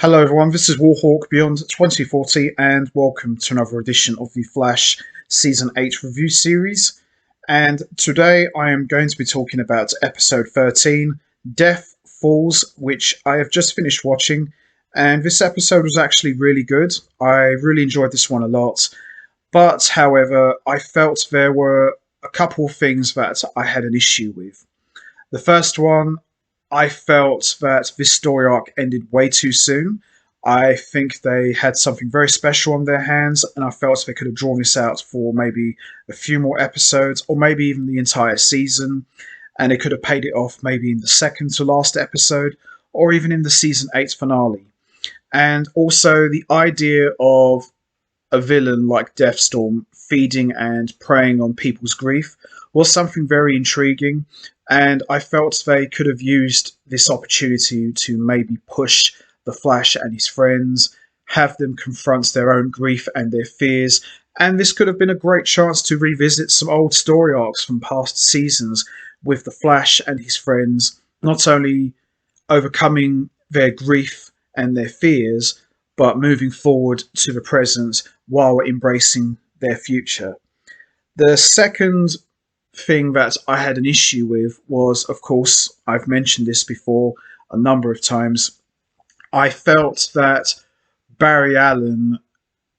Hello everyone, this is Warhawk Beyond 2040 and welcome to another edition of the Flash Season 8 review series. And today I am going to be talking about episode 13, Death Falls, which I have just finished watching. And this episode was actually really good. I really enjoyed this one a lot. But however, I felt there were a couple of things that I had an issue with. The first one, I felt that this story arc ended way too soon. I think they had something very special on their hands, and I felt they could have drawn this out for maybe a few more episodes, or maybe even the entire season, and they could have paid it off maybe in the second to last episode, or even in the season 8 finale. And also the idea of a villain like Deathstorm feeding and preying on people's grief was something very intriguing, and I felt they could have used this opportunity to maybe push the Flash and his friends, have them confront their own grief and their fears, and this could have been a great chance to revisit some old story arcs from past seasons with the Flash and his friends, not only overcoming their grief and their fears, but moving forward to the present while embracing their future. The second thing that I had an issue with was, of course, I've mentioned this before a number of times, I felt that Barry Allen,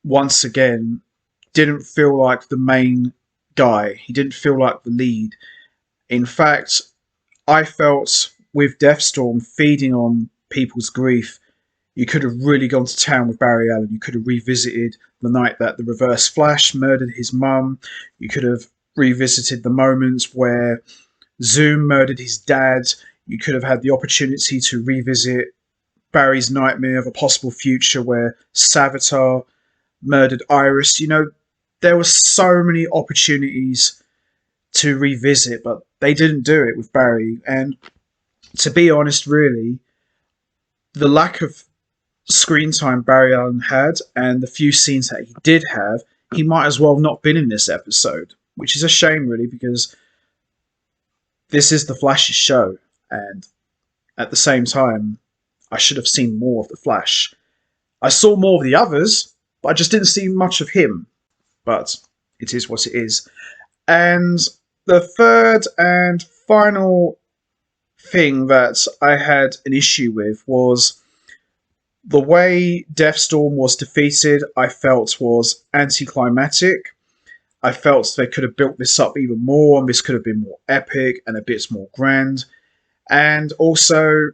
once again, didn't feel like the main guy. He didn't feel like the lead. In fact, I felt with Deathstorm feeding on people's grief, you could have really gone to town with Barry Allen. You could have revisited the night that the Reverse Flash murdered his mum. You could have revisited the moments where Zoom murdered his dad. You could have had the opportunity to revisit Barry's nightmare of a possible future where Savitar murdered Iris. You know, there were so many opportunities to revisit, but they didn't do it with Barry. And to be honest, really, the lack of screen time Barry Allen had and the few scenes that he did have, he might as well not been in this episode, which is a shame, really, because this is the Flash's show, and at the same time, I should have seen more of the Flash. I saw more of the others, but I just didn't see much of him. But it is what it is. And the third and final thing that I had an issue with was the way Deathstorm was defeated. I felt was anticlimactic. I felt they could have built this up even more, and this could have been more epic and a bit more grand. And also,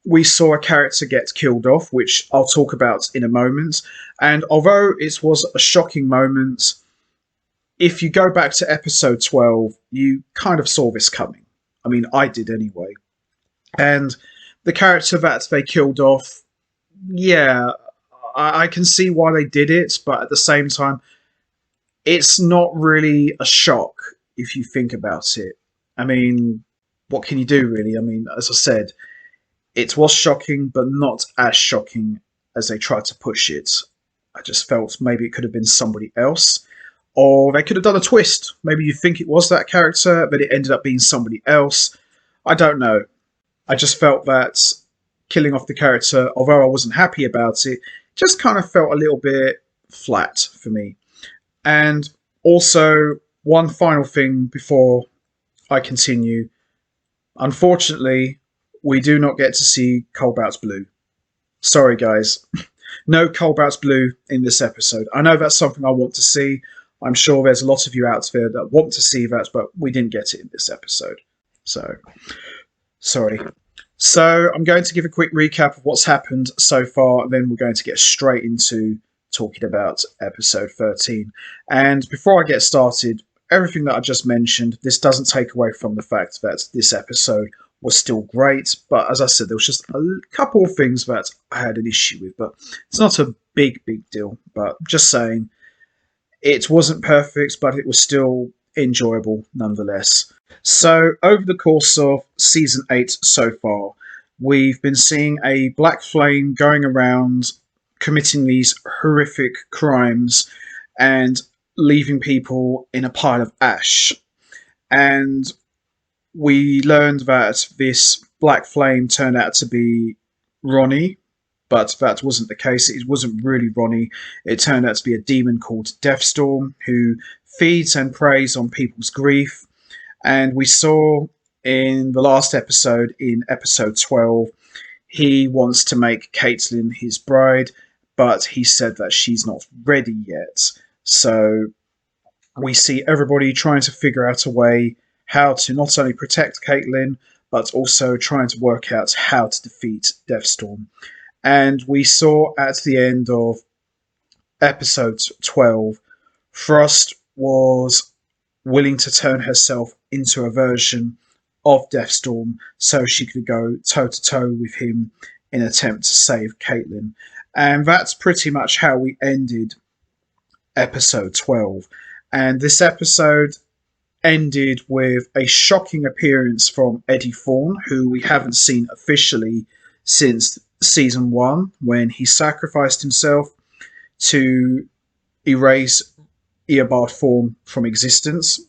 we saw a character get killed off, which I'll talk about in a moment. And although it was a shocking moment, if you go back to episode 12, you kind of saw this coming. I mean, I did anyway. And the character that they killed off, yeah, I can see why they did it, but at the same time, it's not really a shock if you think about it. I mean, what can you do, really? I mean, as I said, it was shocking, but not as shocking as they tried to push it. I just felt maybe it could have been somebody else, or they could have done a twist. Maybe you think it was that character, but it ended up being somebody else. I don't know. I just felt that killing off the character, although I wasn't happy about it, just kind of felt a little bit flat for me. And also, one final thing before I continue. Unfortunately, we do not get to see Cobalt's Blue. Sorry, guys. No Cobalt's Blue in this episode. I know that's something I want to see. I'm sure there's a lot of you out there that want to see that, but we didn't get it in this episode. So, sorry. So, I'm going to give a quick recap of what's happened so far, then we're going to get straight into talking about episode 13. And before I get started, everything that I just mentioned, this doesn't take away from the fact that this episode was still great, but as I said, there was just a couple of things that I had an issue with, but it's not a big deal, but just saying, it wasn't perfect, but it was still enjoyable nonetheless. So, over the course of Season 8 so far, we've been seeing a Black Flame going around committing these horrific crimes and leaving people in a pile of ash. And we learned that this Black Flame turned out to be Ronnie, But that wasn't the case. It wasn't really Ronnie. It turned out to be a demon called Deathstorm who feeds and preys on people's grief. And we saw in the last episode, in episode 12, he wants to make Caitlin his bride, but he said that she's not ready yet. So we see everybody trying to figure out a way how to not only protect Caitlin, but also trying to work out how to defeat Deathstorm. And we saw at the end of episode 12, Frost was willing to turn herself into a version of Deathstorm so she could go toe to toe with him in an attempt to save Caitlin. And that's pretty much how we ended episode 12. And this episode ended with a shocking appearance from Eddie Thorne, who we haven't seen officially since season 1, when he sacrificed himself to erase Eobard Thorne from existence.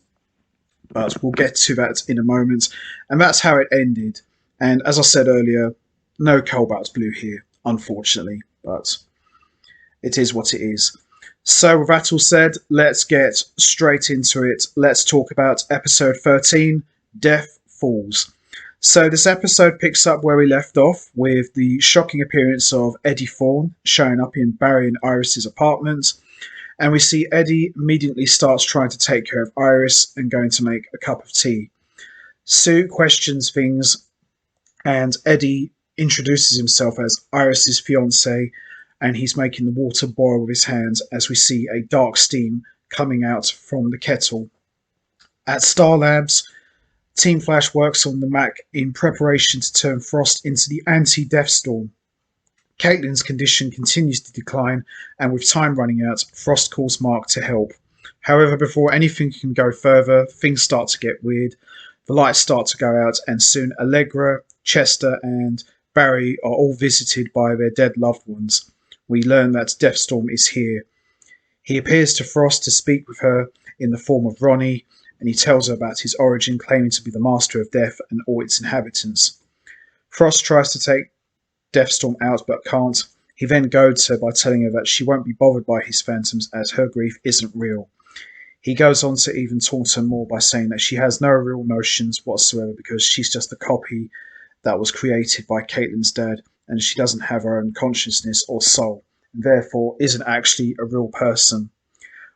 But we'll get to that in a moment. And that's how it ended. And as I said earlier, no Cobalt Blue here, unfortunately. But it is what it is. So with that all said, let's get straight into it. Let's talk about episode 13, Death Falls. So this episode picks up where we left off with the shocking appearance of Eddie Thorne showing up in Barry and Iris's apartment. And we see Eddie immediately starts trying to take care of Iris and going to make a cup of tea. Sue questions things and Eddie introduces himself as Iris's fiancé, and he's making the water boil with his hands as we see a dark steam coming out from the kettle. At Star Labs, Team Flash works on the Mac in preparation to turn Frost into the anti-Deathstorm. Caitlin's condition continues to decline, and with time running out, Frost calls Mark to help. However, before anything can go further, things start to get weird. The lights start to go out, and soon Allegra, Chester, and Barry are all visited by their dead loved ones. We learn that Deathstorm is here. He appears to Frost to speak with her in the form of Ronnie, and he tells her about his origin, claiming to be the master of death and all its inhabitants. Frost tries to take Deathstorm out but can't. He then goads her by telling her that she won't be bothered by his phantoms as her grief isn't real. He goes on to even taunt her more by saying that she has no real emotions whatsoever because she's just a copy that was created by Caitlin's dad, and she doesn't have her own consciousness or soul, and therefore isn't actually a real person.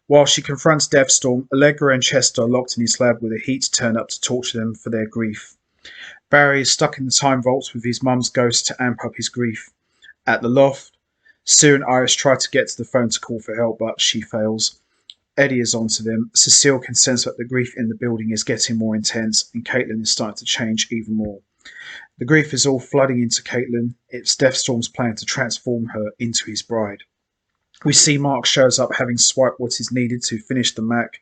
While she confronts Deathstorm, Allegra and Chester are locked in his lab with a heat turn up to torture them for their grief. Barry is stuck in the time vaults with his mum's ghost to amp up his grief. At the loft, Sue and Iris try to get to the phone to call for help, but she fails. Eddie is onto them. Cecile can sense that the grief in the building is getting more intense, and Caitlin is starting to change even more. The grief is all flooding into Caitlin. It's Deathstorm's plan to transform her into his bride. We see Mark shows up having swiped what is needed to finish the Mac.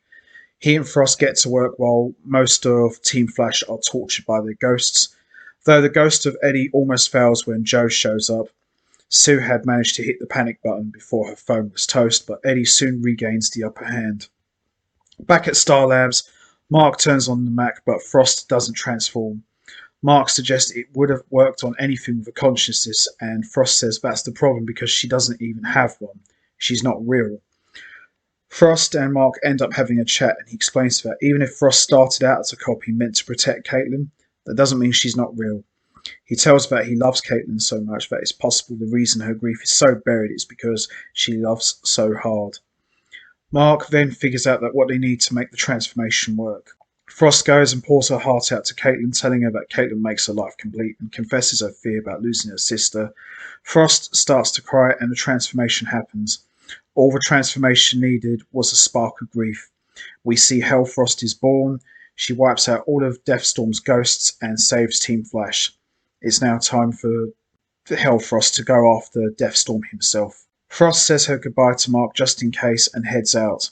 He and Frost get to work while most of Team Flash are tortured by their ghosts. Though the ghost of Eddie almost fails when Joe shows up. Sue had managed to hit the panic button before her phone was toast, but Eddie soon regains the upper hand. Back at Star Labs, Mark turns on the Mac, but Frost doesn't transform. Mark suggests it would have worked on anything with a consciousness, and Frost says that's the problem because she doesn't even have one. She's not real. Frost and Mark end up having a chat, and he explains to her even if Frost started out as a copy meant to protect Caitlin, that doesn't mean she's not real. He tells her that he loves Caitlin so much that it's possible the reason her grief is so buried is because she loves so hard. Mark then figures out that what they need to make the transformation work. Frost goes and pours her heart out to Caitlin, telling her that Caitlin makes her life complete and confesses her fear about losing her sister. Frost starts to cry and the transformation happens. All the transformation needed was a spark of grief. We see Hellfrost is born. She wipes out all of Deathstorm's ghosts and saves Team Flash. It's now time for Hellfrost to go after Deathstorm himself. Frost says her goodbye to Mark just in case and heads out.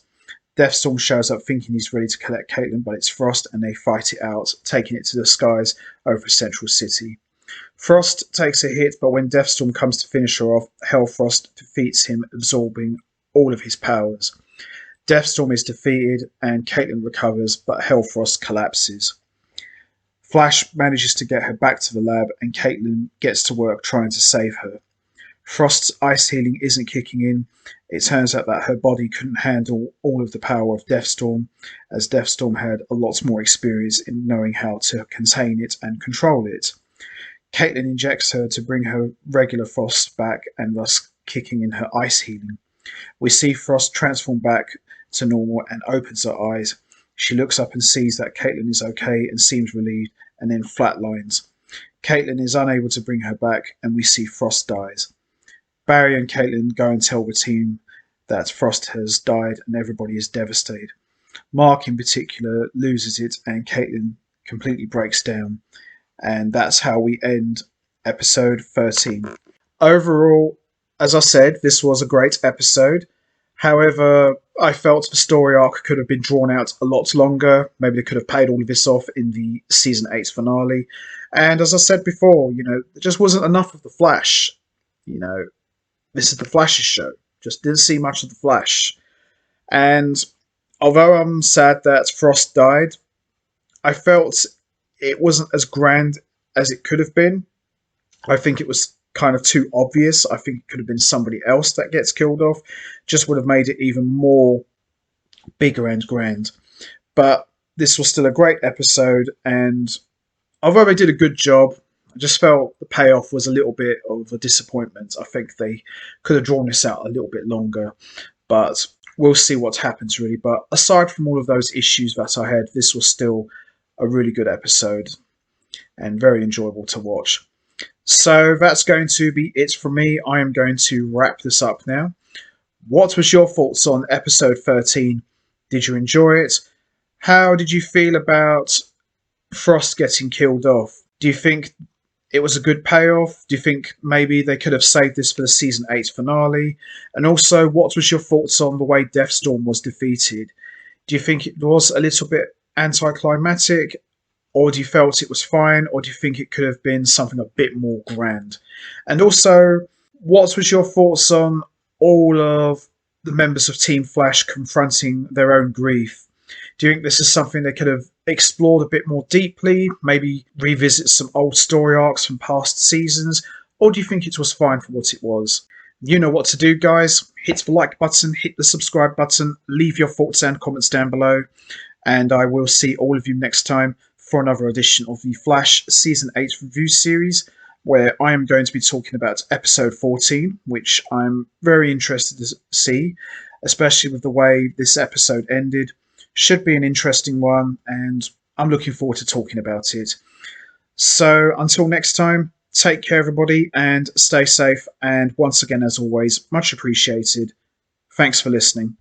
Deathstorm shows up thinking he's ready to collect Caitlin, but it's Frost and they fight it out, taking it to the skies over Central City. Frost takes a hit, but when Deathstorm comes to finish her off, Hellfrost defeats him, absorbing all of his powers. Deathstorm is defeated and Caitlin recovers, but Hellfrost collapses. Flash manages to get her back to the lab and Caitlin gets to work trying to save her. Frost's ice healing isn't kicking in. It turns out that her body couldn't handle all of the power of Deathstorm, as Deathstorm had a lot more experience in knowing how to contain it and control it. Caitlin injects her to bring her regular Frost back and thus kicking in her ice healing. We see Frost transform back to normal and opens her eyes. She looks up and sees that Caitlin is okay and seems relieved, and then flatlines. Caitlin is unable to bring her back, and we see Frost dies. Barry and Caitlin go and tell the team that Frost has died, and everybody is devastated. Mark, in particular, loses it, and Caitlin completely breaks down. And that's how we end episode 13. Overall, as I said, this was a great episode. However, I felt the story arc could have been drawn out a lot longer. Maybe they could have paid all of this off in the season 8 finale. And as I said before, there just wasn't enough of the Flash. This is the Flash's show. Just didn't see much of the Flash. And although I'm sad that Frost died, I felt it wasn't as grand as it could have been. I think it was kind of too obvious. I think it could have been somebody else that gets killed off. Just would have made it even more bigger and grand. But this was still a great episode, and although they did a good job, I just felt the payoff was a little bit of a disappointment. I think they could have drawn this out a little bit longer, but we'll see what happens really. But aside from all of those issues that I had, this was still a really good episode and very enjoyable to watch. So that's going to be it from me. I am going to wrap this up now. What was your thoughts on episode 13? Did you enjoy it? How did you feel about Frost getting killed off? Do you think it was a good payoff? Do you think maybe they could have saved this for the season 8 finale? And also, what was your thoughts on the way Deathstorm was defeated? Do you think it was a little bit anticlimactic? Or do you felt it was fine? Or do you think it could have been something a bit more grand? And also, what was your thoughts on all of the members of Team Flash confronting their own grief? Do you think this is something they could have explored a bit more deeply? Maybe revisit some old story arcs from past seasons? Or do you think it was fine for what it was? You know what to do, guys. Hit the like button, hit the subscribe button, leave your thoughts and comments down below. And I will see all of you next time for another edition of the Flash Season 8 review series, where I am going to be talking about episode 14, which I'm very interested to see, especially with the way this episode ended. Should be an interesting one, and I'm looking forward to talking about it. So until next time, take care everybody, and stay safe, and once again, as always, much appreciated. Thanks for listening.